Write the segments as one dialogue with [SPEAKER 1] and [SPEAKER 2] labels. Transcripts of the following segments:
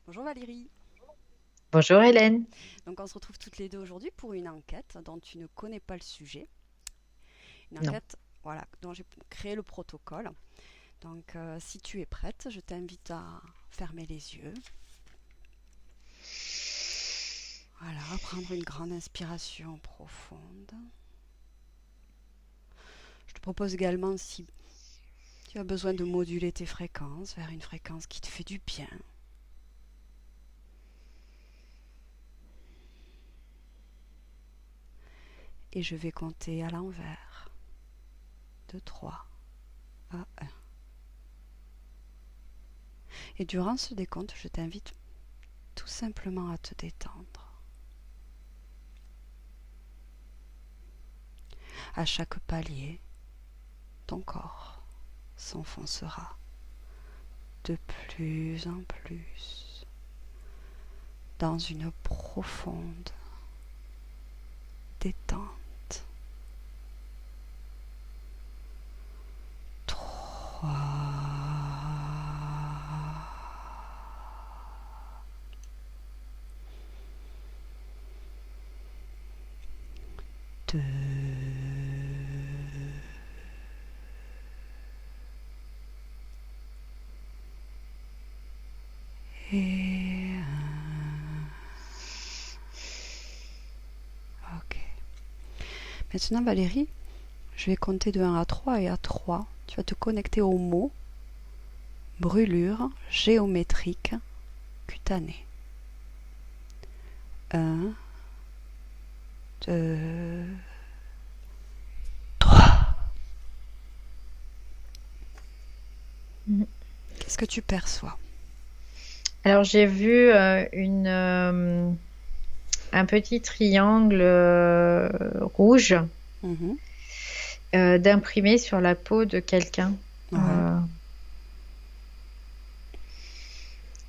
[SPEAKER 1] Bonjour Valérie.
[SPEAKER 2] Bonjour Hélène.
[SPEAKER 1] Donc on se retrouve toutes les deux aujourd'hui pour une enquête dont tu ne connais pas le sujet. Une
[SPEAKER 2] Non.
[SPEAKER 1] enquête voilà, dont j'ai créé le protocole. Donc si tu es prête, je t'invite à fermer les yeux. Voilà, prendre une grande inspiration profonde. Je te propose également, si tu as besoin de moduler tes fréquences vers une fréquence qui te fait du bien. Et je vais compter à l'envers, de 3 à 1. Et durant ce décompte, je t'invite tout simplement à te détendre. À chaque palier, ton corps s'enfoncera de plus en plus dans une profonde détente. 3, 2, et 1. Ok. Maintenant Valérie, je vais compter de 1 à 3 et à 3, tu vas te connecter au mot brûlure géométrique cutanée. 1, 2, 3.
[SPEAKER 2] Mhm.
[SPEAKER 1] Qu'est-ce que tu perçois?
[SPEAKER 2] Alors j'ai vu un petit triangle rouge
[SPEAKER 1] Mhm.
[SPEAKER 2] d'imprimé sur la peau de quelqu'un.
[SPEAKER 1] Ouais.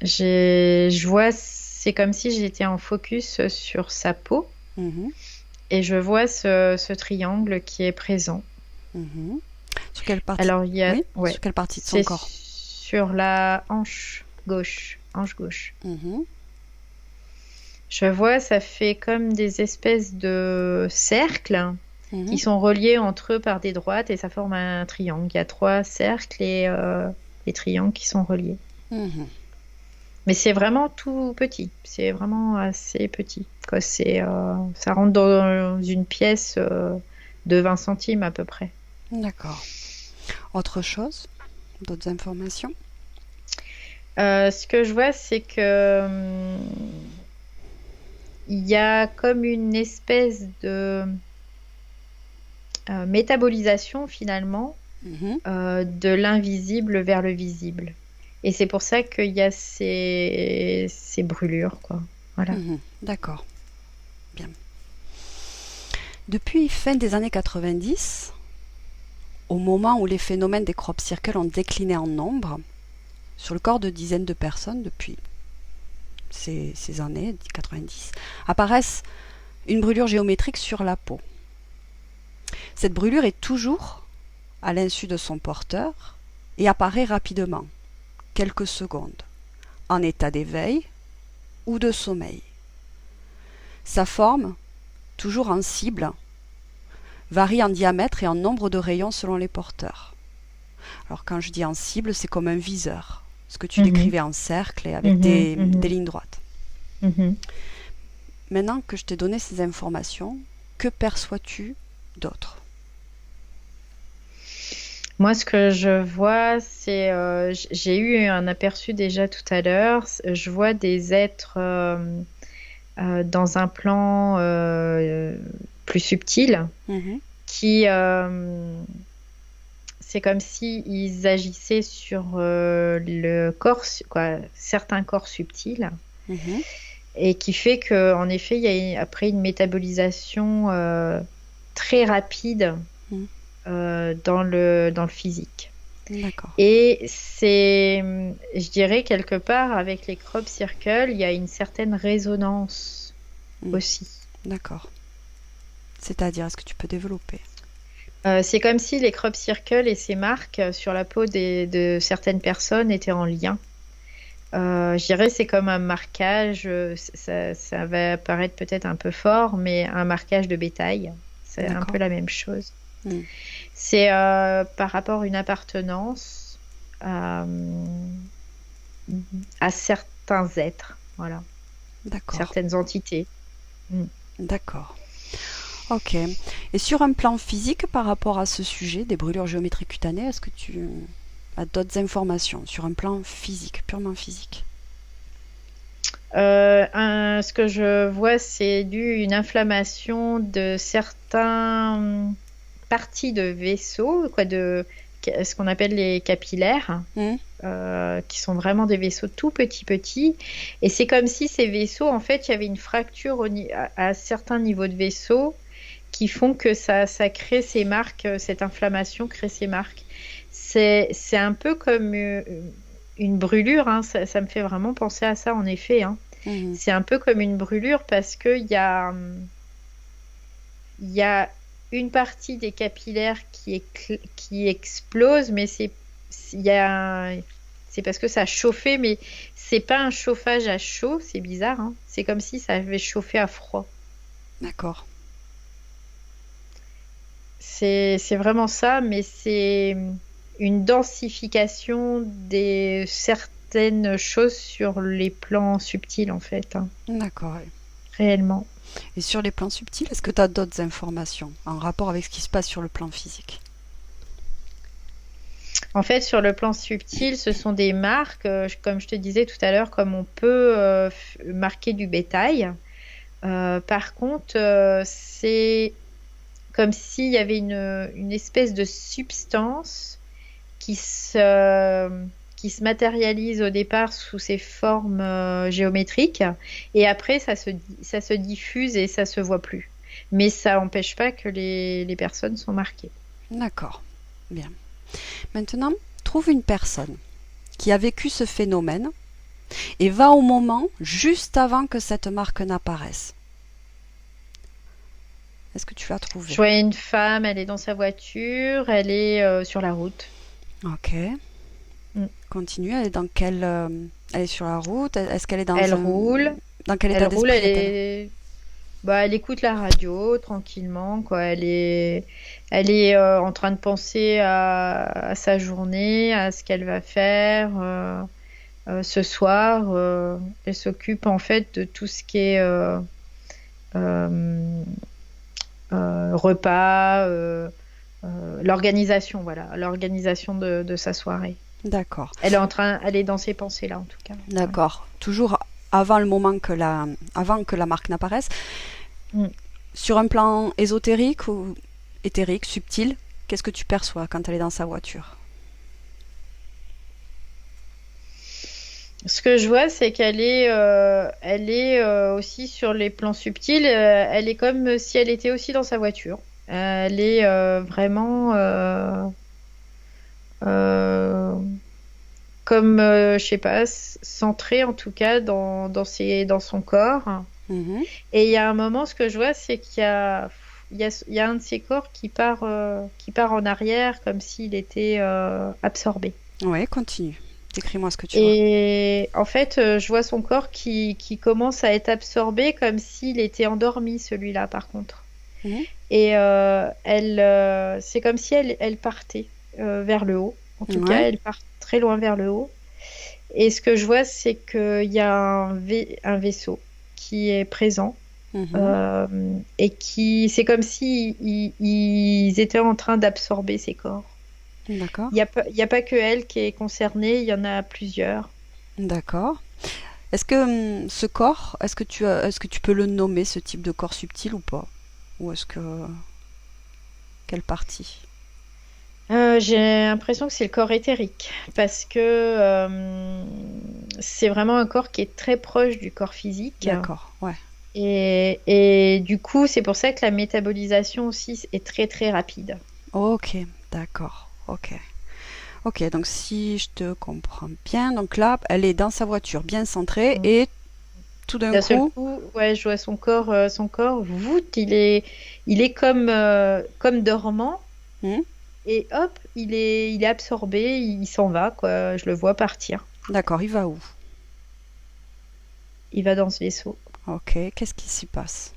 [SPEAKER 2] Euh, je vois, c'est comme si j'étais en focus sur sa peau
[SPEAKER 1] Mhm.
[SPEAKER 2] et je vois ce triangle qui est présent.
[SPEAKER 1] Mhm. Sur quelle partie?
[SPEAKER 2] Alors il y a,
[SPEAKER 1] Oui,
[SPEAKER 2] ouais,
[SPEAKER 1] sur quelle partie de son
[SPEAKER 2] c'est
[SPEAKER 1] corps?
[SPEAKER 2] sur la hanche gauche.
[SPEAKER 1] Mhm.
[SPEAKER 2] Je vois, ça fait comme des espèces de cercles qui
[SPEAKER 1] Mhm.
[SPEAKER 2] sont reliés entre eux par des droites et ça forme un triangle. Il y a trois cercles et les triangles qui sont reliés.
[SPEAKER 1] Mhm.
[SPEAKER 2] Mais c'est vraiment tout petit. C'est vraiment assez petit. Quoi. Ça rentre dans une pièce de 20 centimes à peu près.
[SPEAKER 1] D'accord. Autre chose? D'autres informations?
[SPEAKER 2] Ce que je vois, c'est que il y a comme une espèce de métabolisation finalement
[SPEAKER 1] Mhm.
[SPEAKER 2] de l'invisible vers le visible. Et c'est pour ça qu'il y a ces brûlures, quoi. Voilà.
[SPEAKER 1] Mhm. D'accord. Bien. Depuis fin des années 90, au moment où les phénomènes des crop circles ont décliné en nombre, sur le corps de dizaines de personnes depuis ces années 90, apparaissent une brûlure géométrique sur la peau. Cette brûlure est toujours à l'insu de son porteur et apparaît rapidement, quelques secondes, en état d'éveil ou de sommeil. Sa forme, toujours en cible, varie en diamètre et en nombre de rayons selon les porteurs. Alors quand je dis en cible, c'est comme un viseur, ce que tu
[SPEAKER 2] Mhm,
[SPEAKER 1] décrivais en cercle et avec
[SPEAKER 2] mhm,
[SPEAKER 1] des
[SPEAKER 2] mhm,
[SPEAKER 1] lignes droites.
[SPEAKER 2] mhm.
[SPEAKER 1] Maintenant que je t'ai donné ces informations, que perçois-tu d'autre?
[SPEAKER 2] Moi, ce que je vois, c'est, j'ai eu un aperçu déjà tout à l'heure. Je vois des êtres dans un plan plus subtil
[SPEAKER 1] Mhm.
[SPEAKER 2] qui, c'est comme si ils agissaient sur le corps, quoi, certains corps subtils.
[SPEAKER 1] Mhm.
[SPEAKER 2] Et qui fait que, en effet, il y a après une métabolisation très rapide
[SPEAKER 1] Mhm.
[SPEAKER 2] dans le physique.
[SPEAKER 1] D'accord.
[SPEAKER 2] Et c'est, je dirais, quelque part, avec les crop circles, il y a une certaine résonance
[SPEAKER 1] Mhm.
[SPEAKER 2] aussi.
[SPEAKER 1] D'accord. C'est-à-dire, est-ce que tu peux développer?
[SPEAKER 2] C'est comme si les crop circles et ces marques sur la peau de certaines personnes étaient en lien. Je dirais c'est comme un marquage, ça va paraître peut-être un peu fort, mais un marquage de bétail, c'est un peu
[SPEAKER 1] D'accord.
[SPEAKER 2] la même chose.
[SPEAKER 1] Hmm.
[SPEAKER 2] C'est par rapport à une appartenance euh, à certains êtres, voilà,
[SPEAKER 1] D'accord.
[SPEAKER 2] certaines entités. Mm.
[SPEAKER 1] D'accord. Ok. Et sur un plan physique, par rapport à ce sujet des brûlures géométriques cutanées, est-ce que tu as d'autres informations sur un plan physique, purement physique?
[SPEAKER 2] Ce que je vois, c'est dû à une inflammation de certaines parties de vaisseaux, quoi, ce qu'on appelle les capillaires,
[SPEAKER 1] Hmm.
[SPEAKER 2] qui sont vraiment des vaisseaux tout petits petits. Et c'est comme si ces vaisseaux, en fait, il y avait une fracture à certains niveaux de vaisseaux qui font que ça crée ces marques, cette inflammation crée ces marques. C'est un peu comme une brûlure, hein, ça me fait vraiment penser à ça, en effet, hein.
[SPEAKER 1] Mhm.
[SPEAKER 2] C'est un peu comme une brûlure parce qu'il y a une partie des capillaires qui explose, mais il y a c'est parce que ça a chauffé, mais c'est pas un chauffage à chaud, c'est bizarre, hein. C'est comme si ça avait chauffé à froid.
[SPEAKER 1] D'accord.
[SPEAKER 2] C'est vraiment ça, mais c'est une densification des certaines choses sur les plans subtils, en fait, hein,
[SPEAKER 1] D'accord. Ouais.
[SPEAKER 2] réellement.
[SPEAKER 1] Et sur les plans subtils, est-ce que tu as d'autres informations en rapport avec ce qui se passe sur le plan physique?
[SPEAKER 2] En fait, sur le plan subtil, ce sont des marques, comme je te disais tout à l'heure, comme on peut marquer du bétail. Par contre, c'est comme s'il y avait une espèce de substance qui se matérialise au départ sous ses formes géométriques et après ça se diffuse et ça se voit plus. Mais ça n'empêche pas que les personnes sont marquées.
[SPEAKER 1] D'accord. Bien. Maintenant, trouve une personne qui a vécu ce phénomène et va au moment juste avant que cette marque n'apparaisse. Est-ce que tu l'as
[SPEAKER 2] Je
[SPEAKER 1] trouvée?
[SPEAKER 2] vois une femme, elle est dans sa voiture, elle est sur la route.
[SPEAKER 1] Ok.
[SPEAKER 2] Mm.
[SPEAKER 1] Continue. Elle est dans quelle elle est sur la route. Est-ce qu'elle est
[SPEAKER 2] Elle roule,
[SPEAKER 1] dans quel
[SPEAKER 2] elle
[SPEAKER 1] état
[SPEAKER 2] roule,
[SPEAKER 1] d'esprit
[SPEAKER 2] elle
[SPEAKER 1] est-elle?
[SPEAKER 2] est, bah, elle écoute la radio tranquillement, quoi. Elle est en train de penser à sa journée, à ce qu'elle va faire ce soir. Elle s'occupe en fait de tout ce qui est euh, repas, l'organisation, voilà, l'organisation de sa soirée.
[SPEAKER 1] D'accord.
[SPEAKER 2] Elle est dans ses pensées là en tout cas. Ouais.
[SPEAKER 1] D'accord. Toujours avant le moment avant que la marque n'apparaisse.
[SPEAKER 2] Mm.
[SPEAKER 1] Sur un plan ésotérique ou éthérique, subtil, qu'est-ce que tu perçois quand elle est dans sa voiture?
[SPEAKER 2] Ce que je vois, c'est qu'elle est aussi sur les plans subtils. Elle est comme si elle était aussi dans sa voiture. Elle est vraiment euh, comme, je sais pas, centrée en tout cas dans son corps.
[SPEAKER 1] Mhm.
[SPEAKER 2] Et il y a un moment, ce que je vois, c'est qu'il y a un de ses corps qui part en arrière comme s'il était absorbé.
[SPEAKER 1] Ouais, continue. Décris-moi ce que tu vois.
[SPEAKER 2] Et en fait, je vois son corps qui commence à être absorbé comme s'il était endormi, celui-là, par contre.
[SPEAKER 1] Mhm.
[SPEAKER 2] Et c'est comme si elle partait vers le haut. En tout cas,
[SPEAKER 1] Ouais.
[SPEAKER 2] elle part très loin vers le haut. Et ce que je vois, c'est qu'il y a un vaisseau qui est présent.
[SPEAKER 1] Mhm.
[SPEAKER 2] Et c'est comme si ils étaient en train d'absorber ses corps.
[SPEAKER 1] D'accord.
[SPEAKER 2] Il y a pas que elle qui est concernée, il y en a plusieurs.
[SPEAKER 1] D'accord. Est-ce que ce corps, est-ce que tu peux le nommer, ce type de corps subtil ou pas? Ou est-ce que quelle partie?
[SPEAKER 2] J'ai l'impression que c'est le corps éthérique parce que c'est vraiment un corps qui est très proche du corps physique
[SPEAKER 1] D'accord. Ouais.
[SPEAKER 2] et du coup c'est pour ça que la métabolisation aussi est très très rapide.
[SPEAKER 1] Ok. D'accord. Ok. Ok. Donc si je te comprends bien, donc là, elle est dans sa voiture, bien centrée,
[SPEAKER 2] Mm.
[SPEAKER 1] et tout d'un
[SPEAKER 2] D'un seul
[SPEAKER 1] coup,
[SPEAKER 2] coup, ouais, je vois son corps, voûte, il est comme dormant
[SPEAKER 1] hmm,
[SPEAKER 2] et hop, il est absorbé, il s'en va quoi. Je le vois partir.
[SPEAKER 1] d'accord, il va où?
[SPEAKER 2] il va dans ce vaisseau.
[SPEAKER 1] Ok, qu'est-ce qui s'y passe?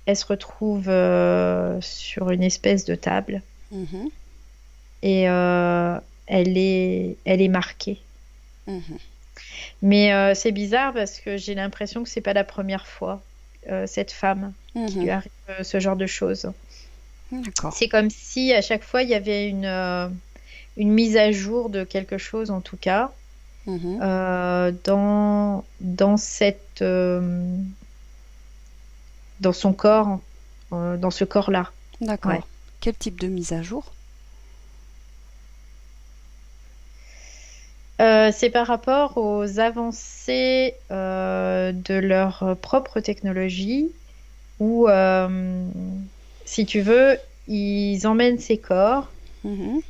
[SPEAKER 2] Elle se retrouve sur une espèce de table
[SPEAKER 1] Mhm,
[SPEAKER 2] et elle est marquée.
[SPEAKER 1] mhm,
[SPEAKER 2] Mais c'est bizarre parce que j'ai l'impression que c'est pas la première fois, cette femme, qui lui
[SPEAKER 1] mhm.
[SPEAKER 2] arrive ce genre de choses.
[SPEAKER 1] D'accord.
[SPEAKER 2] C'est comme si à chaque fois il y avait une mise à jour de quelque chose, en tout cas,
[SPEAKER 1] Mhm,
[SPEAKER 2] dans dans son corps, dans ce corps-là. Ouais.
[SPEAKER 1] d'accord. Quel type de mise à jour?
[SPEAKER 2] C'est par rapport aux avancées de leur propre technologie où, si tu veux, ils emmènent ces corps,
[SPEAKER 1] Mhm,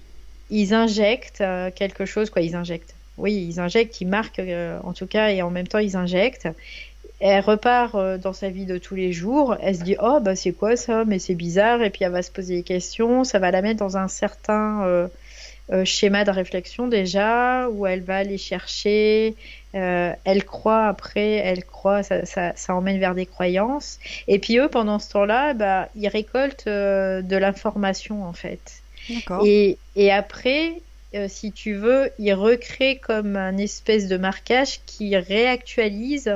[SPEAKER 2] ils injectent quelque chose, quoi, ils injectent. Oui, ils injectent, ils marquent en tout cas, et en même temps ils injectent. Elle repart dans sa vie de tous les jours. Elle se dit, oh bah c'est quoi ça? Mais c'est bizarre. Et puis elle va se poser des questions. Ça va la mettre dans un certain schéma de réflexion déjà, où elle va aller chercher. Elle croit après, elle croit, ça emmène vers des croyances. Et puis eux, pendant ce temps-là, bah, ils récoltent de l'information en fait.
[SPEAKER 1] d'accord.
[SPEAKER 2] Et après, si tu veux, ils recréent comme un espèce de marquage qui réactualise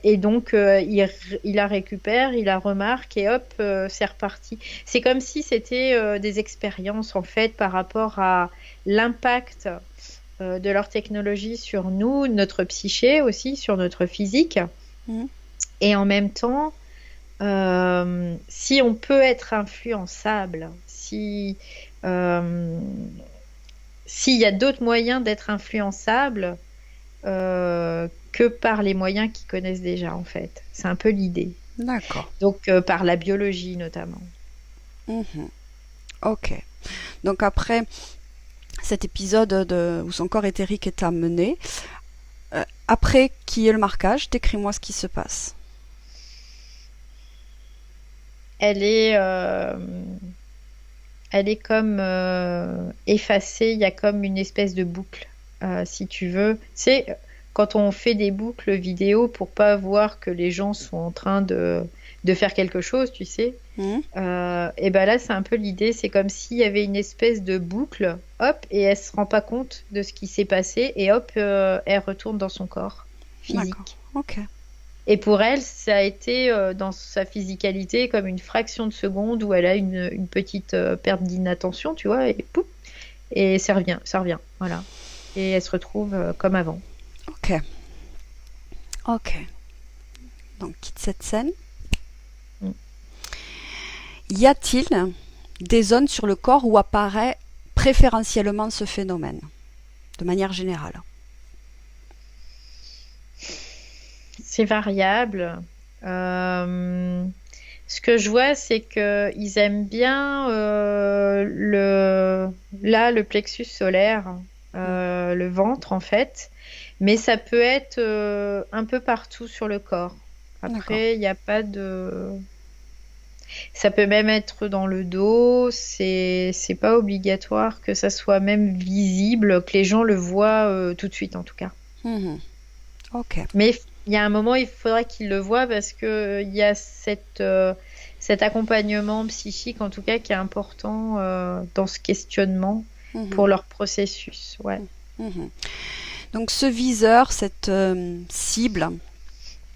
[SPEAKER 2] et donc, il la récupère, il la remarque et hop, c'est reparti. C'est comme si c'était des expériences en fait par rapport à l'impact de leur technologie sur nous, notre psyché aussi, sur notre physique.
[SPEAKER 1] Mhm,
[SPEAKER 2] Et en même temps, si on peut être influençable, euh, s'il y a d'autres moyens d'être influençable, que par les moyens qu'ils connaissent déjà, en fait. C'est un peu l'idée.
[SPEAKER 1] d'accord.
[SPEAKER 2] Donc, par la biologie, notamment.
[SPEAKER 1] Mhm, ok. Donc après cet épisode où son corps éthérique est amené, après qu'il y ait le marquage, décris-moi ce qui se passe.
[SPEAKER 2] Elle est, elle est comme effacée. Il y a comme une espèce de boucle, si tu veux. C'est quand on fait des boucles vidéo pour pas voir que les gens sont en train de faire quelque chose, tu sais.
[SPEAKER 1] Mhm,
[SPEAKER 2] Et ben là, c'est un peu l'idée. C'est comme s'il y avait une espèce de boucle, hop, et elle se rend pas compte de ce qui s'est passé, et hop, elle retourne dans son corps
[SPEAKER 1] d'accord.
[SPEAKER 2] physique.
[SPEAKER 1] Ok.
[SPEAKER 2] Et pour elle, ça a été dans sa physicalité comme une fraction de seconde où elle a une petite perte d'inattention, tu vois, et pouf, et ça revient, voilà. Et elle se retrouve comme avant.
[SPEAKER 1] Ok. Ok. Donc quitte cette scène.
[SPEAKER 2] Mm.
[SPEAKER 1] Y a-t-il des zones sur le corps où apparaît préférentiellement ce phénomène, de manière générale?
[SPEAKER 2] C'est variable. Euh, Ce que je vois, c'est que ils aiment bien le plexus solaire,
[SPEAKER 1] Mm,
[SPEAKER 2] le ventre en fait, mais ça peut être un peu partout sur le corps.
[SPEAKER 1] d'accord.
[SPEAKER 2] Après, il n'y a pas de. Ça peut même être dans le dos. C'est pas obligatoire que ça soit même visible, que les gens le voient tout de suite en tout cas.
[SPEAKER 1] Mhm, ok.
[SPEAKER 2] Mais il y a un moment, il faudra qu'ils le voient parce que il y a cet accompagnement psychique, en tout cas, qui est important dans ce questionnement
[SPEAKER 1] Mhm,
[SPEAKER 2] pour leur processus. Ouais.
[SPEAKER 1] mhm. Donc ce viseur, cette cible,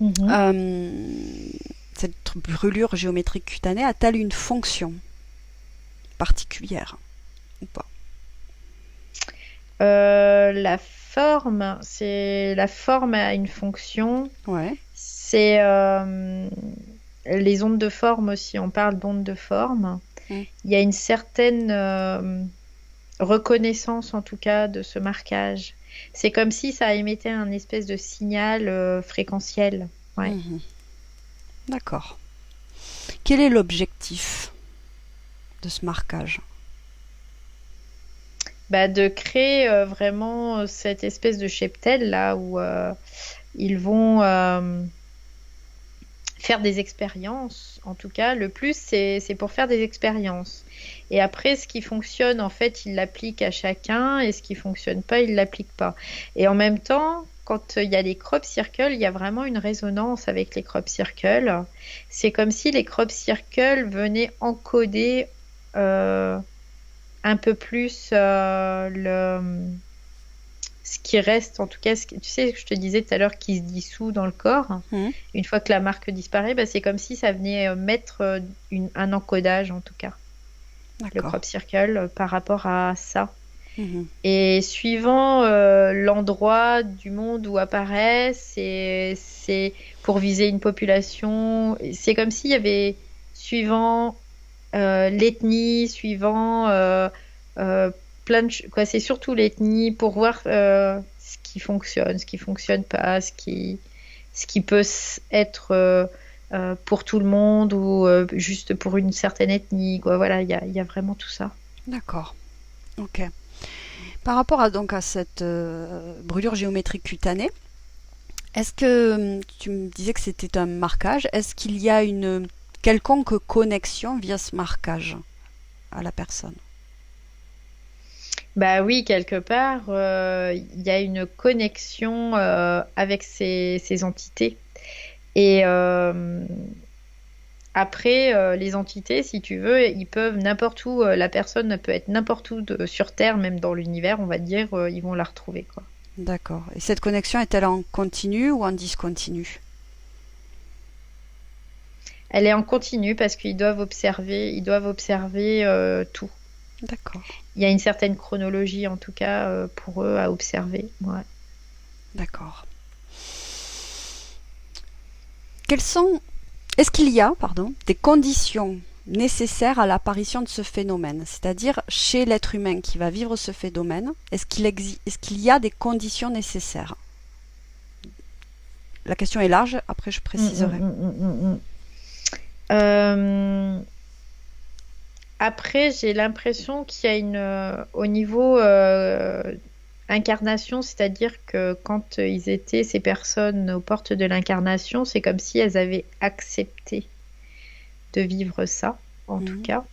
[SPEAKER 2] Mhm.
[SPEAKER 1] euh, cette brûlure géométrique cutanée, a-t-elle une fonction particulière ou pas?
[SPEAKER 2] La forme a une fonction.
[SPEAKER 1] Ouais.
[SPEAKER 2] C'est les ondes de forme aussi. On parle d'ondes de forme.
[SPEAKER 1] Mm,
[SPEAKER 2] Il y a une certaine reconnaissance en tout cas de ce marquage. C'est comme si ça émettait un espèce de signal fréquentiel. Ouais.
[SPEAKER 1] mhm. D'accord. Quel est l'objectif de ce marquage?
[SPEAKER 2] Bah, de créer vraiment cette espèce de cheptel là où ils vont faire des expériences. En tout cas, le plus, c'est pour faire des expériences. Et après, ce qui fonctionne, en fait, ils l'appliquent à chacun et ce qui fonctionne pas, ils l'appliquent pas. Et en même temps, quand il y a les crop circles, il y a vraiment une résonance avec les crop circles. C'est comme si les crop circles venaient encoder euh, un peu plus ce qui reste, en tout cas, tu sais, je te disais tout à l'heure qui se dissout dans le corps.
[SPEAKER 1] Mhm.
[SPEAKER 2] Une fois que la marque disparaît, bah, c'est comme si ça venait mettre un encodage, en tout cas, le
[SPEAKER 1] D'accord.
[SPEAKER 2] crop circle, par rapport à ça.
[SPEAKER 1] Mhm.
[SPEAKER 2] Et suivant l'endroit du monde où apparaît, c'est pour viser une population. C'est comme s'il y avait, suivant l'ethnie, suivant euh, quoi, c'est surtout l'ethnie pour voir ce qui fonctionne pas, ce qui peut être pour tout le monde ou juste pour une certaine ethnie, quoi. Voilà, il y a vraiment tout ça.
[SPEAKER 1] D'accord. Ok. Par rapport à cette brûlure géométrique cutanée, est-ce que tu me disais que c'était un marquage? Est-ce qu'il y a une quelconque connexion via ce marquage à la personne?
[SPEAKER 2] Bah oui, quelque part, il y a une connexion avec ces entités. Et après, les entités, si tu veux, ils peuvent n'importe où, la personne peut être n'importe où sur Terre, même dans l'univers, on va dire, ils vont la retrouver, quoi.
[SPEAKER 1] D'accord. Et cette connexion est-elle en continu ou en discontinu?
[SPEAKER 2] Elle est en continu parce ils doivent observer tout.
[SPEAKER 1] D'accord.
[SPEAKER 2] Il y a une certaine chronologie, en tout cas, pour eux à observer. Ouais.
[SPEAKER 1] D'accord. Quelles sont Est-ce qu'il y a, pardon, des conditions nécessaires à l'apparition de ce phénomène? C'est-à-dire, chez l'être humain qui va vivre ce phénomène, est-ce qu'il y a des conditions nécessaires? La question est large, après je
[SPEAKER 2] Mm, mm,
[SPEAKER 1] préciserai.
[SPEAKER 2] mm, mm, mm. Euh, Après, j'ai l'impression qu'il y a au niveau incarnation, c'est-à-dire que quand ils étaient ces personnes aux portes de l'incarnation, c'est comme si elles avaient accepté de vivre ça, en tout
[SPEAKER 1] Mhm,
[SPEAKER 2] cas.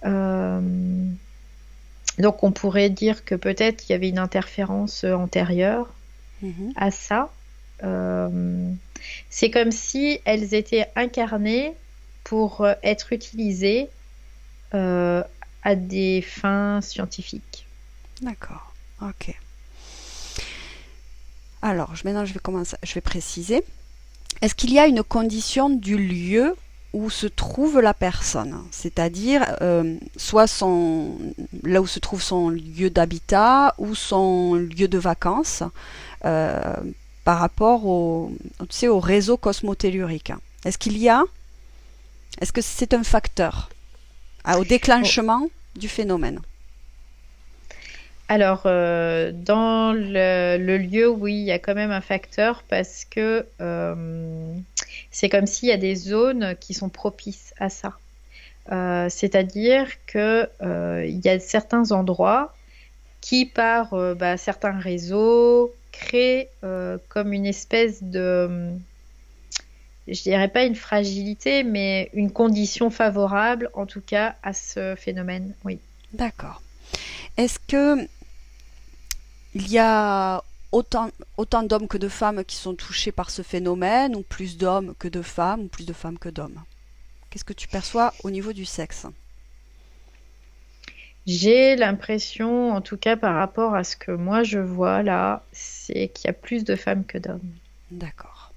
[SPEAKER 2] Euh, donc, on pourrait dire que peut-être il y avait une interférence antérieure
[SPEAKER 1] mhm.
[SPEAKER 2] à ça. Euh, c'est comme si elles étaient incarnées pour être utilisées euh, à des fins scientifiques.
[SPEAKER 1] D'accord. Ok. Alors, maintenant je vais préciser. Est-ce qu'il y a une condition du lieu où se trouve la personne, c'est-à-dire soit là où se trouve son lieu d'habitat ou son lieu de vacances euh, par rapport tu sais, au réseau cosmotellurique. Est-ce que c'est un facteur au
[SPEAKER 2] Bon,
[SPEAKER 1] déclenchement du phénomène?
[SPEAKER 2] alors, dans le lieu, oui, il y a quand même un facteur parce que c'est comme s'il y a des zones qui sont propices à ça. C'est-à-dire que il y a certains endroits qui, par bah, certains réseaux, créent comme une espèce de, je dirais pas une fragilité, mais une condition favorable, en tout cas, à ce phénomène. Oui.
[SPEAKER 1] D'accord. Est-ce que il y a autant d'hommes que de femmes qui sont touchés par ce phénomène, ou plus d'hommes que de femmes, ou plus de femmes que d'hommes? Qu'est-ce que tu perçois au niveau du sexe?
[SPEAKER 2] J'ai l'impression, en tout cas par rapport à ce que moi je vois là, c'est qu'il y a plus de femmes que d'hommes.
[SPEAKER 1] D'accord.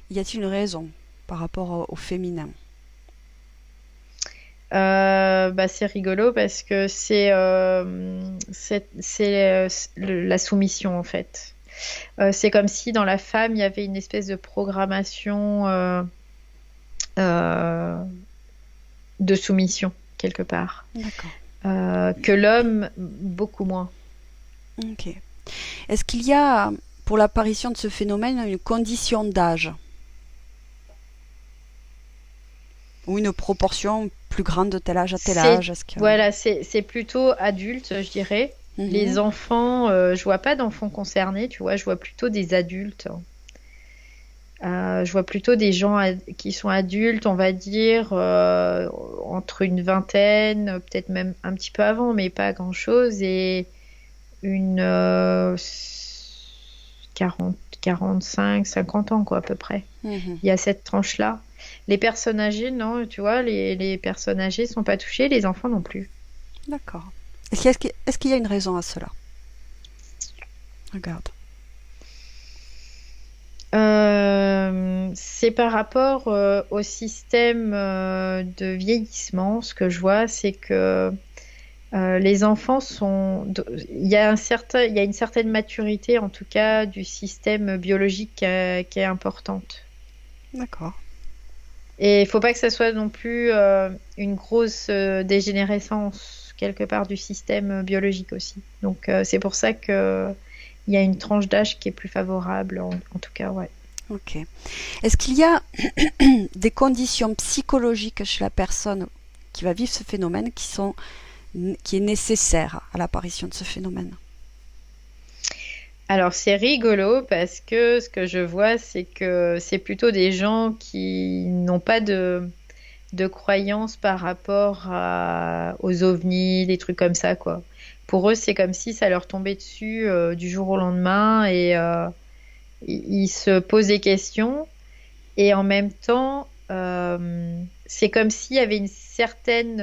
[SPEAKER 1] Y a-t-il une raison par rapport au féminin?
[SPEAKER 2] Bah, c'est rigolo parce que la soumission en fait. C'est comme si dans la femme il y avait une espèce de programmation euh, de soumission quelque part.
[SPEAKER 1] D'accord.
[SPEAKER 2] Que l'homme beaucoup moins.
[SPEAKER 1] Ok. Est-ce qu'il y a, pour l'apparition de ce phénomène, une condition d'âge ou une proportion plus grande de tel âge à tel
[SPEAKER 2] C'est
[SPEAKER 1] âge? Est-ce que...
[SPEAKER 2] voilà, c'est plutôt adulte, je dirais. Les
[SPEAKER 1] Mhm.
[SPEAKER 2] enfants, je vois pas d'enfants concernés, tu vois, je vois plutôt des adultes. Je vois plutôt des gens qui sont adultes, on va dire, entre une vingtaine, peut-être même un petit peu avant, mais pas grand-chose, et une 40, 45, 50 ans, quoi, à peu près.
[SPEAKER 1] Mhm.
[SPEAKER 2] Il y a cette tranche-là. Les personnes âgées, non, tu vois, les personnes âgées sont pas touchées, les enfants non plus.
[SPEAKER 1] D'accord. Est-ce qu'il y a une raison à cela? Regarde.
[SPEAKER 2] C'est par rapport au système de vieillissement. Ce que je vois, c'est que les enfants il y a une certaine maturité, en tout cas, du système biologique qui est importante.
[SPEAKER 1] D'accord.
[SPEAKER 2] Et il faut pas que ça soit non plus une grosse dégénérescence quelque part du système biologique aussi. Donc c'est pour ça que il y a une tranche d'âge qui est plus favorable, en tout cas, ouais.
[SPEAKER 1] Ok. Est-ce qu'il y a des conditions psychologiques chez la personne qui va vivre ce phénomène qui est nécessaire à l'apparition de ce phénomène?
[SPEAKER 2] Alors c'est rigolo parce que ce que je vois, c'est que c'est plutôt des gens qui n'ont pas de croyances par rapport aux ovnis, des trucs comme ça, quoi. Pour eux, c'est comme si ça leur tombait dessus du jour au lendemain et ils se posent des questions et en même temps, c'est comme s'il y avait une certaine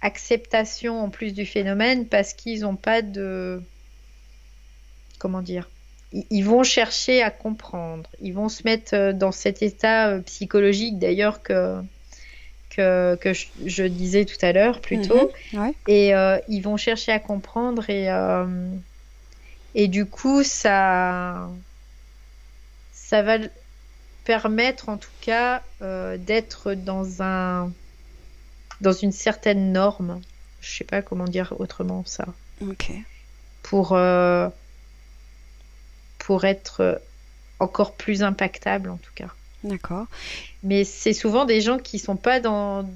[SPEAKER 2] acceptation en plus du phénomène parce qu'ils n'ont pas de... Comment dire? Ils vont chercher à comprendre. Ils vont se mettre dans cet état psychologique d'ailleurs que je disais tout à l'heure
[SPEAKER 1] Mhm.
[SPEAKER 2] plutôt.
[SPEAKER 1] Ouais.
[SPEAKER 2] Et ils vont chercher à comprendre et du coup, ça va permettre en tout cas d'être dans une certaine norme. Je sais pas comment dire autrement ça.
[SPEAKER 1] Ok.
[SPEAKER 2] Pour, pour être encore plus impactable en tout cas.
[SPEAKER 1] D'accord.
[SPEAKER 2] Mais c'est souvent des gens qui sont pas dans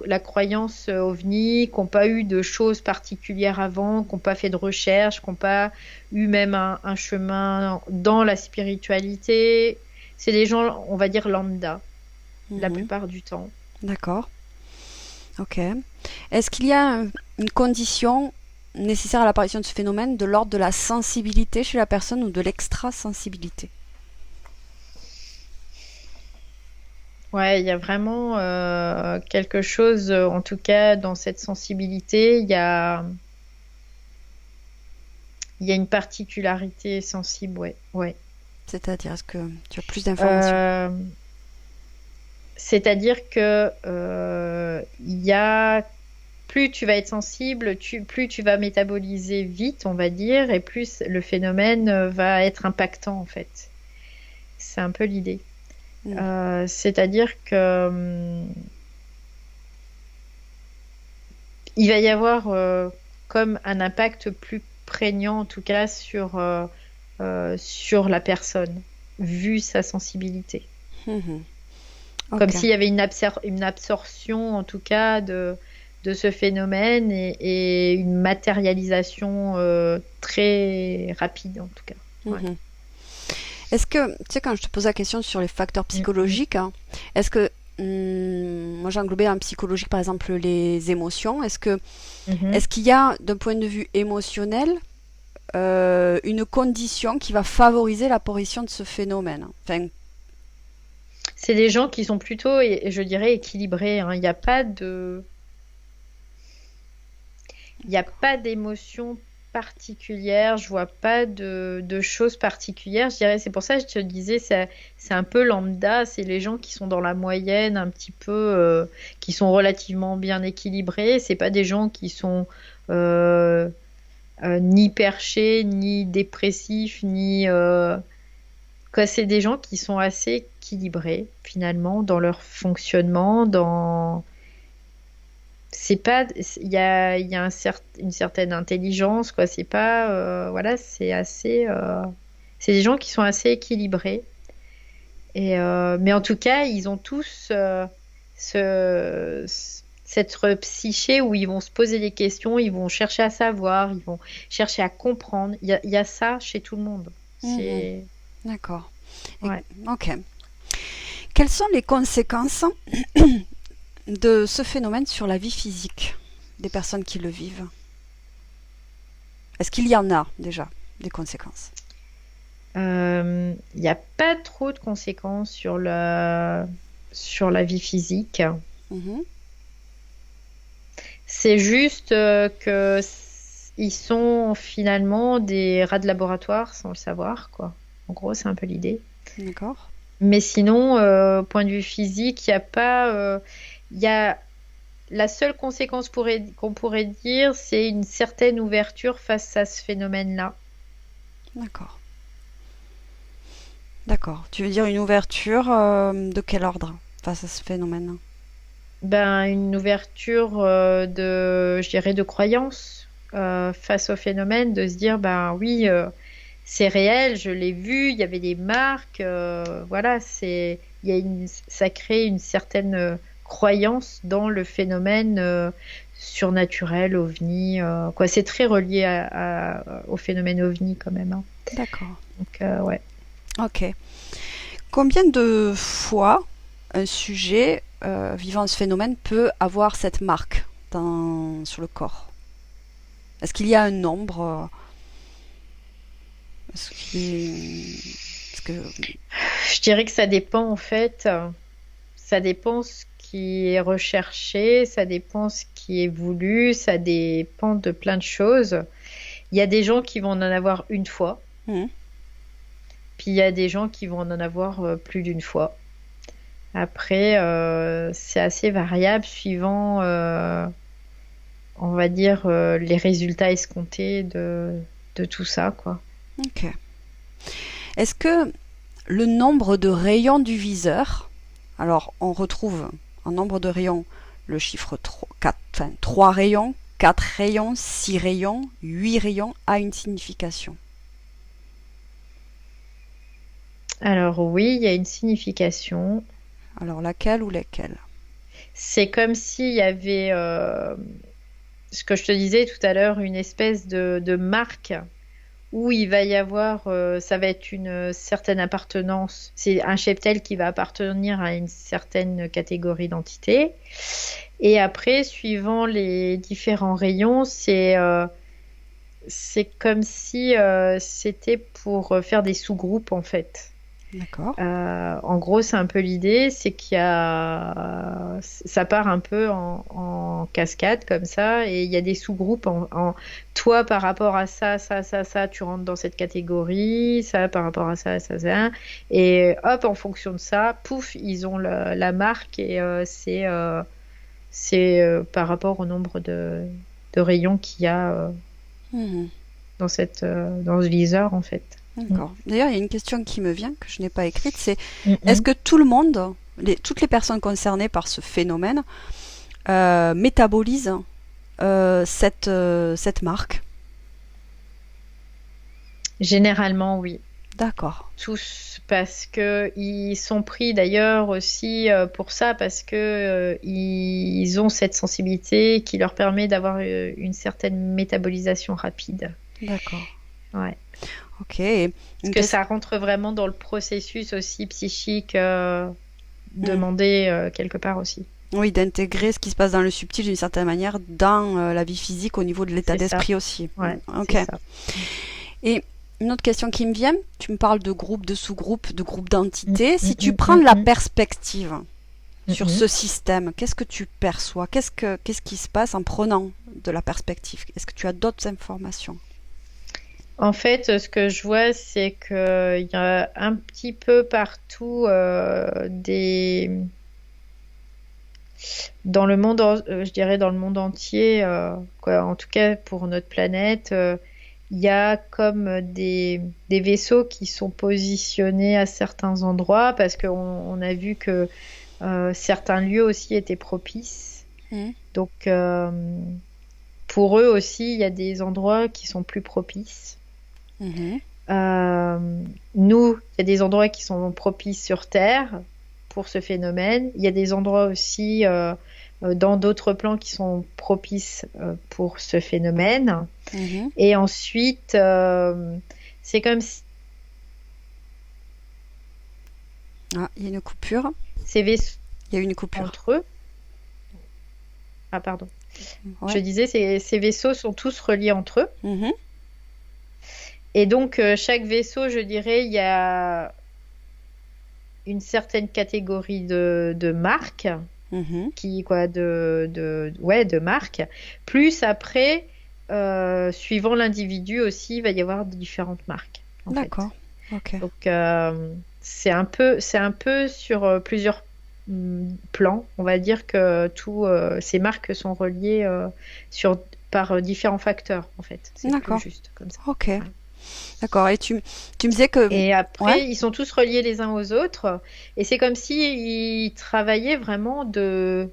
[SPEAKER 2] la croyance ovni, qui n'ont pas eu de choses particulières avant, qui n'ont pas fait de recherche, qui n'ont pas eu même un chemin dans la spiritualité. C'est des gens, on va dire, lambda, la
[SPEAKER 1] Mhm.
[SPEAKER 2] plupart du temps.
[SPEAKER 1] D'accord. Ok. Est-ce qu'il y a une condition nécessaire à l'apparition de ce phénomène de l'ordre de la sensibilité chez la personne ou de l'extrasensibilité?
[SPEAKER 2] Ouais, il y a vraiment quelque chose, en tout cas, dans cette sensibilité, il y a une particularité sensible, ouais, ouais.
[SPEAKER 1] C'est-à-dire, est-ce que tu as plus d'informations?
[SPEAKER 2] Euh, C'est-à-dire que il y a plus tu vas être sensible, plus tu vas métaboliser vite, on va dire, et plus le phénomène va être impactant en fait. C'est un peu l'idée.
[SPEAKER 1] Mm.
[SPEAKER 2] C'est-à-dire que il va y avoir comme un impact plus prégnant en tout cas sur la personne, vu sa sensibilité.
[SPEAKER 1] Mhm.
[SPEAKER 2] Comme
[SPEAKER 1] Ok.
[SPEAKER 2] s'il y avait une absorption, en tout cas, de ce phénomène et une matérialisation très rapide, en tout cas. Ouais.
[SPEAKER 1] Mhm. Est-ce que, tu sais, quand je te pose la question sur les facteurs
[SPEAKER 2] Mm, mm,
[SPEAKER 1] psychologiques, hein, est-ce que, moi j'ai englobé en psychologique par exemple les émotions,
[SPEAKER 2] mhm.
[SPEAKER 1] est-ce qu'il y a d'un point de vue émotionnel une condition qui va favoriser l'apparition de ce phénomène? Enfin,
[SPEAKER 2] C'est des gens qui sont plutôt, et je dirais, équilibrés, hein. Il n'y a pas d'émotion particulière, je vois pas de choses particulières. Je dirais, c'est pour ça que je te disais, c'est un peu lambda, c'est les gens qui sont dans la moyenne, un petit peu, qui sont relativement bien équilibrés. C'est pas des gens qui sont euh, ni perchés, ni dépressifs, ni quoi. C'est des gens qui sont assez équilibrés finalement dans leur fonctionnement, dans c'est pas il y a une certaine intelligence quoi, c'est pas voilà, c'est assez c'est des gens qui sont assez équilibrés et mais en tout cas ils ont tous ce cette psyché où ils vont se poser des questions, ils vont chercher à savoir, ils vont chercher à comprendre, il y a ça chez tout le monde,
[SPEAKER 1] mhm,
[SPEAKER 2] c'est
[SPEAKER 1] d'accord. Et-
[SPEAKER 2] ouais.
[SPEAKER 1] ok. Quelles sont les conséquences de ce phénomène sur la vie physique des personnes qui le vivent? Est-ce qu'il y en a déjà des conséquences?
[SPEAKER 2] n'y a pas trop de conséquences sur la vie physique.
[SPEAKER 1] Mhm.
[SPEAKER 2] C'est juste ils sont finalement des rats de laboratoire sans le savoir, quoi. En gros, c'est un peu l'idée.
[SPEAKER 1] D'accord.
[SPEAKER 2] Mais sinon, point de vue physique, il n'y a pas. Il y a la seule conséquence qu'on pourrait dire, c'est une certaine ouverture face à ce phénomène-là.
[SPEAKER 1] D'accord. D'accord. Tu veux dire une ouverture de quel ordre face à ce phénomène?
[SPEAKER 2] Ben, une ouverture je dirais, de croyance face au phénomène, de se dire, ben oui, c'est réel, je l'ai vu, il y avait des marques, voilà, ça crée une certaine croyance dans le phénomène surnaturel, ovni, quoi. C'est très relié au phénomène ovni quand même, hein.
[SPEAKER 1] D'accord.
[SPEAKER 2] Donc, ouais.
[SPEAKER 1] Ok. Combien de fois un sujet vivant ce phénomène peut avoir cette marque sur le corps? Est-ce qu'il y a un nombre? Est-ce est-ce que...
[SPEAKER 2] Je dirais que ça dépend en fait. Ça dépend ce qui est recherché, ça dépend ce qui est voulu, ça dépend de plein de choses. Il y a des gens qui vont en avoir une fois,
[SPEAKER 1] Mhm.
[SPEAKER 2] puis il y a des gens qui vont en avoir plus d'une fois. Après, c'est assez variable suivant, on va dire, les résultats escomptés de tout ça, quoi.
[SPEAKER 1] Ok. Est-ce que le nombre de rayons du viseur, alors on retrouve en nombre de rayons le chiffre 3, 4, enfin 3 rayons, 4 rayons, 6 rayons, 8 rayons a une signification?
[SPEAKER 2] Alors oui, il y a une signification.
[SPEAKER 1] Alors laquelle ou lesquelles?
[SPEAKER 2] C'est comme s'il y avait, ce que je te disais tout à l'heure, une espèce de marque où il va y avoir, ça va être une certaine appartenance. C'est un cheptel qui va appartenir à une certaine catégorie d'entités. Et après, suivant les différents rayons, c'est comme si c'était pour faire des sous-groupes en fait.
[SPEAKER 1] D'accord.
[SPEAKER 2] En gros, c'est un peu l'idée, c'est ça part un peu en cascade comme ça, et il y a des sous-groupes toi par rapport à ça, tu rentres dans cette catégorie, ça par rapport à ça, et hop, en fonction de ça, pouf, ils ont la marque et c'est par rapport au nombre de rayons qu'il y a
[SPEAKER 1] Mhm.
[SPEAKER 2] dans ce viseur en fait.
[SPEAKER 1] D'accord. D'ailleurs, il y a une question qui me vient, que je n'ai pas écrite, c'est est-ce
[SPEAKER 2] Mm.
[SPEAKER 1] que tout le monde, toutes les personnes concernées par ce phénomène, métabolisent cette marque?
[SPEAKER 2] Généralement, oui.
[SPEAKER 1] D'accord.
[SPEAKER 2] Tous, parce que ils sont pris d'ailleurs aussi pour ça, parce que ils ont cette sensibilité qui leur permet d'avoir une certaine métabolisation rapide.
[SPEAKER 1] D'accord.
[SPEAKER 2] Ouais.
[SPEAKER 1] Ok. Et
[SPEAKER 2] Parce que ça rentre vraiment dans le processus aussi psychique demandé quelque part aussi.
[SPEAKER 1] oui, d'intégrer ce qui se passe dans le subtil d'une certaine manière dans la vie physique au niveau de l'état
[SPEAKER 2] C'est ça.
[SPEAKER 1] d'esprit aussi.
[SPEAKER 2] Ouais,
[SPEAKER 1] Ok.
[SPEAKER 2] c'est ça.
[SPEAKER 1] Et une autre question qui me vient, tu me parles de groupes, de sous-groupes, de groupes d'entités. Si
[SPEAKER 2] Mm,
[SPEAKER 1] tu
[SPEAKER 2] mm,
[SPEAKER 1] prends
[SPEAKER 2] mm,
[SPEAKER 1] la
[SPEAKER 2] mm.
[SPEAKER 1] perspective sur
[SPEAKER 2] Mm.
[SPEAKER 1] ce système, qu'est-ce que tu perçois? Qu'est-ce qui se passe en prenant de la perspective? Est-ce que tu as d'autres informations?
[SPEAKER 2] En fait, ce que je vois, c'est qu'il y a un petit peu partout dans le monde, je dirais dans le monde entier, quoi, en tout cas pour notre planète, il y a comme des vaisseaux qui sont positionnés à certains endroits parce qu'on a vu que certains lieux aussi étaient propices.
[SPEAKER 1] Mhm.
[SPEAKER 2] Donc, pour eux aussi, il y a des endroits qui sont plus propices.
[SPEAKER 1] Mhm.
[SPEAKER 2] Nous, il y a des endroits qui sont propices sur Terre pour ce phénomène. Il y a des endroits aussi dans d'autres plans qui sont propices pour ce phénomène.
[SPEAKER 1] Mhm.
[SPEAKER 2] Et ensuite, c'est comme si
[SPEAKER 1] Ah, il y a une coupure.
[SPEAKER 2] ces vaisseaux
[SPEAKER 1] Il y a eu une coupure.
[SPEAKER 2] entre eux. Ah, pardon. Je
[SPEAKER 1] Ouais.
[SPEAKER 2] disais, ces vaisseaux sont tous reliés entre eux.
[SPEAKER 1] Mhm.
[SPEAKER 2] Et donc, chaque vaisseau, je dirais, il y a une certaine catégorie de marques,
[SPEAKER 1] Mhm.
[SPEAKER 2] de marques, plus après, suivant l'individu aussi, il va y avoir différentes marques, en fait.
[SPEAKER 1] D'accord. Ok.
[SPEAKER 2] Donc, c'est un peu sur plusieurs plans. On va dire que tous ces marques sont reliées par différents facteurs, en fait. C'est plus
[SPEAKER 1] D'accord.
[SPEAKER 2] juste comme ça.
[SPEAKER 1] Ok.
[SPEAKER 2] Ouais.
[SPEAKER 1] D'accord. Et tu me disais que...
[SPEAKER 2] Et
[SPEAKER 1] Ouais.
[SPEAKER 2] après, ils sont tous reliés les uns aux autres. Et c'est comme si ils travaillaient vraiment de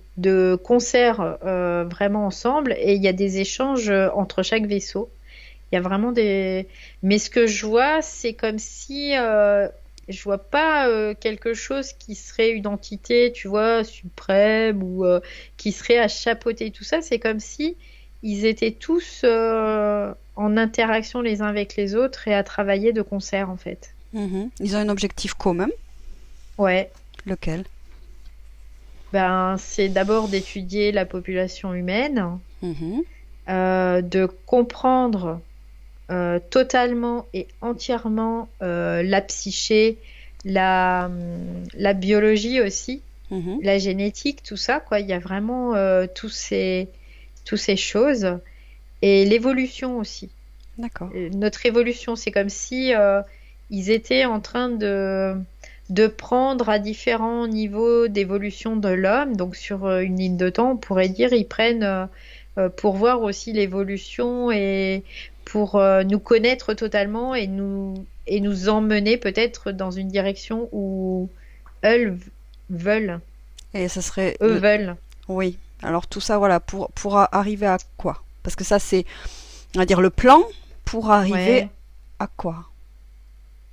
[SPEAKER 2] concert vraiment ensemble. Et il y a des échanges entre chaque vaisseau. Il y a vraiment des... Mais ce que je vois, c'est comme si je vois pas quelque chose qui serait une entité, tu vois, suprême ou qui serait à chapeauter tout ça. C'est comme si ils étaient tous en interaction les uns avec les autres et à travailler de concert, en fait.
[SPEAKER 1] Mhm. Ils ont un objectif commun.
[SPEAKER 2] Ouais.
[SPEAKER 1] Lequel?
[SPEAKER 2] Ben, c'est d'abord d'étudier la population humaine,
[SPEAKER 1] Mhm.
[SPEAKER 2] de comprendre totalement et entièrement la psyché, la biologie aussi,
[SPEAKER 1] Mhm.
[SPEAKER 2] la génétique, tout ça, quoi. Il y a vraiment tous ces choses. Et l'évolution aussi.
[SPEAKER 1] D'accord.
[SPEAKER 2] Notre évolution, c'est comme si ils étaient en train de prendre à différents niveaux d'évolution de l'homme. Donc sur une ligne de temps, on pourrait dire ils prennent pour voir aussi l'évolution et pour nous connaître totalement et nous emmener peut-être dans une direction où eux veulent.
[SPEAKER 1] Et ça serait...
[SPEAKER 2] Eux veulent.
[SPEAKER 1] Oui. Alors tout ça, voilà, pour arriver à quoi? Parce que ça, c'est, on va dire, le plan pour arriver
[SPEAKER 2] Ouais.
[SPEAKER 1] à quoi?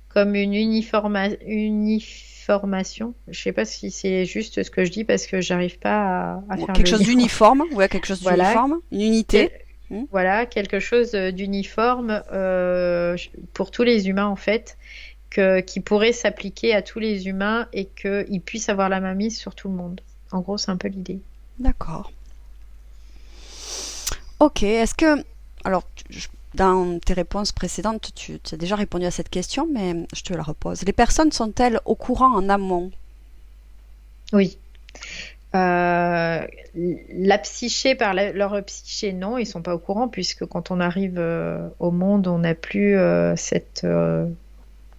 [SPEAKER 2] Comme une uniformation. Je sais pas si c'est juste ce que je dis parce que j'arrive pas à
[SPEAKER 1] Bon,
[SPEAKER 2] faire
[SPEAKER 1] quelque
[SPEAKER 2] le
[SPEAKER 1] chose
[SPEAKER 2] lien.
[SPEAKER 1] d'uniforme, ouais, quelque chose
[SPEAKER 2] Voilà,
[SPEAKER 1] d'uniforme, une unité.
[SPEAKER 2] quel-
[SPEAKER 1] Hmm.
[SPEAKER 2] voilà, quelque chose d'uniforme pour tous les humains en fait, qui pourrait s'appliquer à tous les humains et qu'ils puissent avoir la main mise sur tout le monde. En gros, c'est un peu l'idée.
[SPEAKER 1] D'accord. Ok, est-ce que... Alors, dans tes réponses précédentes, tu as déjà répondu à cette question, mais je te la repose. Les personnes sont-elles au courant en amont?
[SPEAKER 2] Oui. La psyché, leur psyché, non, ils sont pas au courant puisque quand on arrive au monde, on n'a plus cette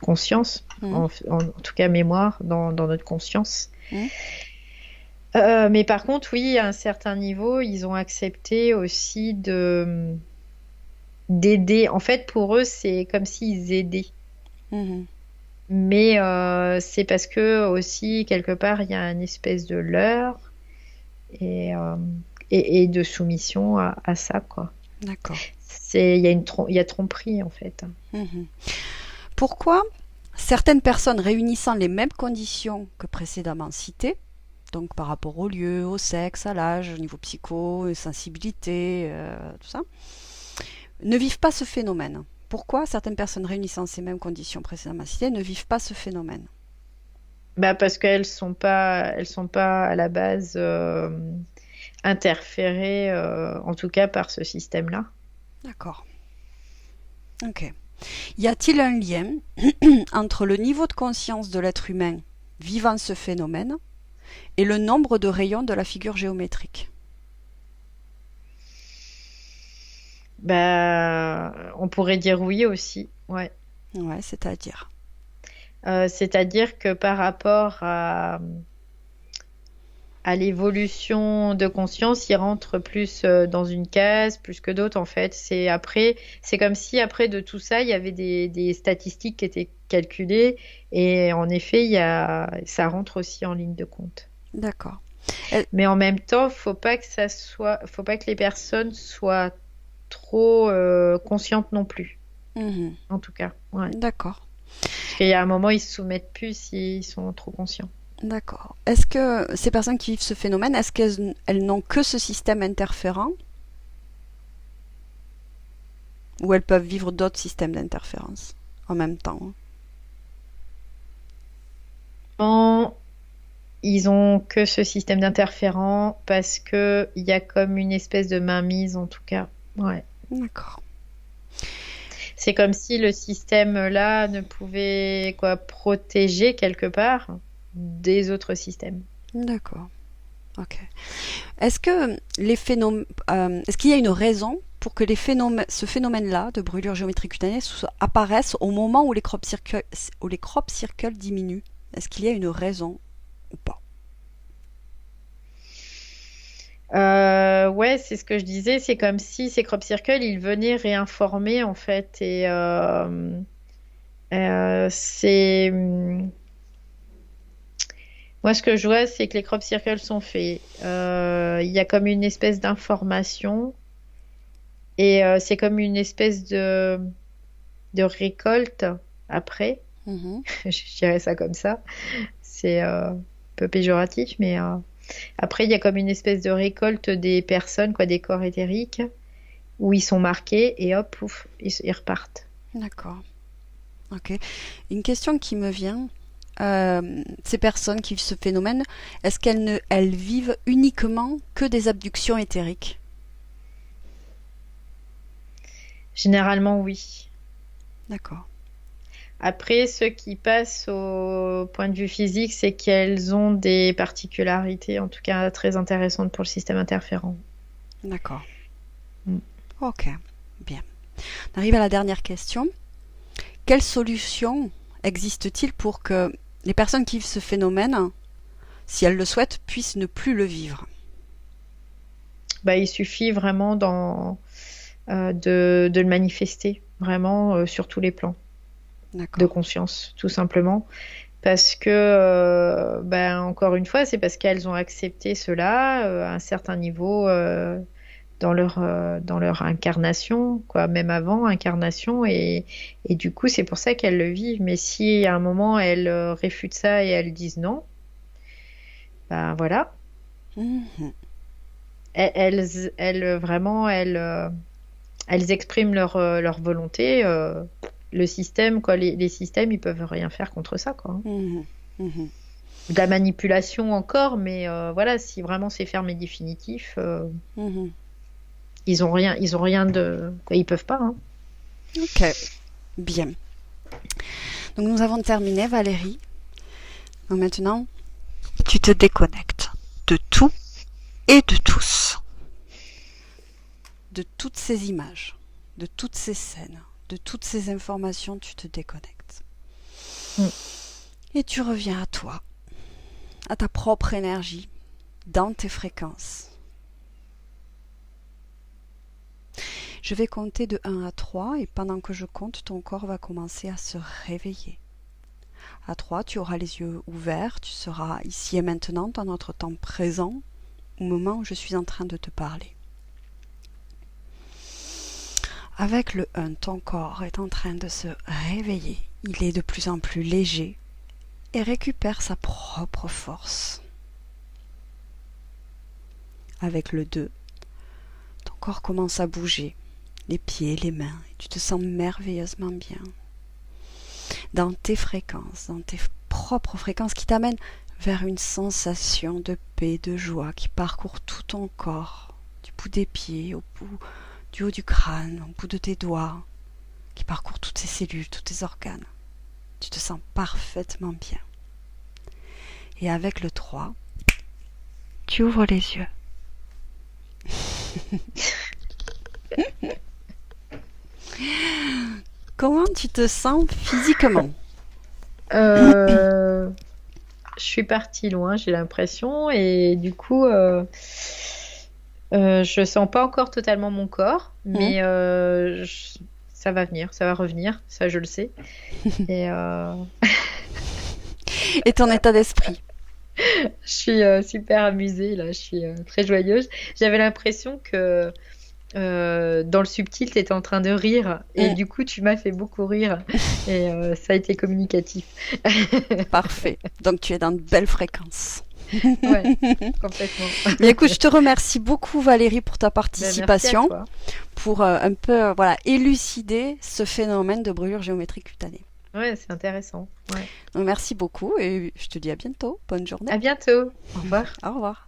[SPEAKER 2] conscience,
[SPEAKER 1] Hmm.
[SPEAKER 2] en tout cas mémoire dans notre conscience.
[SPEAKER 1] Hmm.
[SPEAKER 2] Mais par contre, oui, à un certain niveau, ils ont accepté aussi d'aider. En fait, pour eux, c'est comme s'ils aidaient.
[SPEAKER 1] Mhm.
[SPEAKER 2] Mais c'est parce que aussi, quelque part, il y a une espèce de leurre et, euh, et de soumission à ça, quoi.
[SPEAKER 1] D'accord.
[SPEAKER 2] Il y a tromperie, en fait.
[SPEAKER 1] Mhm. Pourquoi certaines personnes réunissant les mêmes conditions que précédemment citées, donc par rapport au lieu, au sexe, à l'âge, au niveau psycho, sensibilité, tout ça, ne vivent pas ce phénomène? Pourquoi certaines personnes réunissant ces mêmes conditions précédemment citées ne vivent pas ce phénomène?
[SPEAKER 2] Bah parce elles sont pas à la base interférées, en tout cas par ce système-là.
[SPEAKER 1] D'accord. Ok. Y a-t-il un lien entre le niveau de conscience de l'être humain vivant ce phénomène et le nombre de rayons de la figure géométrique?
[SPEAKER 2] Bah, on pourrait dire oui aussi, ouais.
[SPEAKER 1] Ouais, c'est-à-dire.
[SPEAKER 2] C'est-à-dire que par rapport à l'évolution de conscience, il rentre plus dans une case, plus que d'autres en fait. C'est comme si après de tout ça, il y avait des statistiques qui étaient calculées et en effet, ça rentre aussi en ligne de compte.
[SPEAKER 1] D'accord.
[SPEAKER 2] Mais en même temps, faut pas que les personnes soient trop conscientes non plus,
[SPEAKER 1] Mhm.
[SPEAKER 2] en tout cas. Ouais.
[SPEAKER 1] D'accord.
[SPEAKER 2] Parce qu'il y a un moment, ils se soumettent plus s'ils sont trop conscients.
[SPEAKER 1] D'accord. Est-ce que ces personnes qui vivent ce phénomène, est-ce qu'elles n'ont que ce système interférent ou elles peuvent vivre d'autres systèmes d'interférence en même temps?
[SPEAKER 2] Bon, ils ont que ce système d'interférent parce que il y a comme une espèce de mainmise en tout cas. Ouais.
[SPEAKER 1] D'accord.
[SPEAKER 2] C'est comme si le système là ne pouvait quoi protéger quelque part, des autres systèmes.
[SPEAKER 1] D'accord. Ok. Est-ce que est-ce qu'il y a une raison pour que ce phénomène-là de brûlure géométrique cutanée apparaisse au moment où les crop circles diminuent? Est-ce qu'il y a une raison ou pas?
[SPEAKER 2] Ouais, c'est ce que je disais. C'est comme si ces crop circles, ils venaient réinformer en fait. Et c'est moi ce que je vois, c'est que les crop circles sont faits. Il y a comme une espèce d'information et c'est comme une espèce de récolte après.
[SPEAKER 1] Mhm.
[SPEAKER 2] Je dirais ça comme ça. C'est un peu péjoratif, mais après, il y a comme une espèce de récolte des personnes, quoi, des corps éthériques, où ils sont marqués et hop, pouf, ils repartent.
[SPEAKER 1] D'accord. Ok. Une question qui me vient. Ces personnes qui vivent ce phénomène, est-ce elles vivent uniquement que des abductions éthériques?
[SPEAKER 2] Généralement, oui.
[SPEAKER 1] D'accord.
[SPEAKER 2] Après, ceux qui passent au point de vue physique, c'est qu'elles ont des particularités, en tout cas très intéressantes pour le système interférent.
[SPEAKER 1] D'accord.
[SPEAKER 2] Mm.
[SPEAKER 1] Ok. Bien. On arrive à la dernière question. Quelle solution existe-t-il pour que les personnes qui vivent ce phénomène, si elles le souhaitent, puissent ne plus le vivre?
[SPEAKER 2] Bah, il suffit vraiment de le manifester, vraiment sur tous les plans de
[SPEAKER 1] D'accord.
[SPEAKER 2] conscience, tout simplement. Parce que, ben, encore une fois, c'est parce qu'elles ont accepté cela à un certain niveau dans leur incarnation, quoi, même avant incarnation, et du coup, c'est pour ça qu'elles le vivent. Mais si à un moment elles réfutent ça et elles disent non, ben voilà,
[SPEAKER 1] Mhm.
[SPEAKER 2] vraiment, elles expriment leur volonté. Le système, quoi, les systèmes, ils peuvent rien faire contre ça, quoi.
[SPEAKER 1] Mhm. Mhm.
[SPEAKER 2] De la manipulation encore, mais voilà, si vraiment c'est ferme et définitif,
[SPEAKER 1] Mhm.
[SPEAKER 2] ils ont rien de, ils peuvent pas, hein.
[SPEAKER 1] Ok. Bien. Donc nous avons terminé, Valérie. Donc maintenant, tu te déconnectes de tout et de tous. De toutes ces images, de toutes ces scènes, de toutes ces informations, tu te déconnectes.
[SPEAKER 2] Mm.
[SPEAKER 1] Et tu reviens à toi, à ta propre énergie, dans tes fréquences. Je vais compter de 1 à 3 et pendant que je compte, ton corps va commencer à se réveiller. À 3, tu auras les yeux ouverts, tu seras ici et maintenant dans notre temps présent, au moment où je suis en train de te parler. Avec le 1, ton corps est en train de se réveiller. Il est de plus en plus léger et récupère sa propre force. Avec le 2, ton corps commence à bouger, les pieds, les mains, et tu te sens merveilleusement bien. Dans tes fréquences, dans tes propres fréquences qui t'amènent vers une sensation de paix, de joie qui parcourt tout ton corps, du bout des pieds au bout du haut du crâne, au bout de tes doigts, qui parcourt toutes tes cellules, tous tes organes. Tu te sens parfaitement bien. Et avec le 3, tu ouvres les yeux. Comment tu te sens physiquement?
[SPEAKER 2] Je suis partie loin, j'ai l'impression, et du coup, je sens pas encore totalement mon corps, mais ça va venir, ça va revenir, ça je le sais. Et
[SPEAKER 1] Et ton état d'esprit?
[SPEAKER 2] je suis super amusée là, je suis très joyeuse. J'avais l'impression que dans le subtil, tu étais en train de rire, et du coup, tu m'as fait beaucoup rire, et ça a été communicatif.
[SPEAKER 1] Parfait. Donc tu es dans de belles fréquences.
[SPEAKER 2] Ouais, complètement.
[SPEAKER 1] Mais écoute, je te remercie beaucoup Valérie pour ta
[SPEAKER 2] Ben, merci à
[SPEAKER 1] participation,
[SPEAKER 2] toi.
[SPEAKER 1] pour un peu voilà, élucider ce phénomène de brûlure géométrique cutanée.
[SPEAKER 2] Ouais, c'est intéressant. Ouais.
[SPEAKER 1] Donc, merci beaucoup et je te dis à bientôt. Bonne journée.
[SPEAKER 2] À bientôt. Au revoir.
[SPEAKER 1] Au revoir.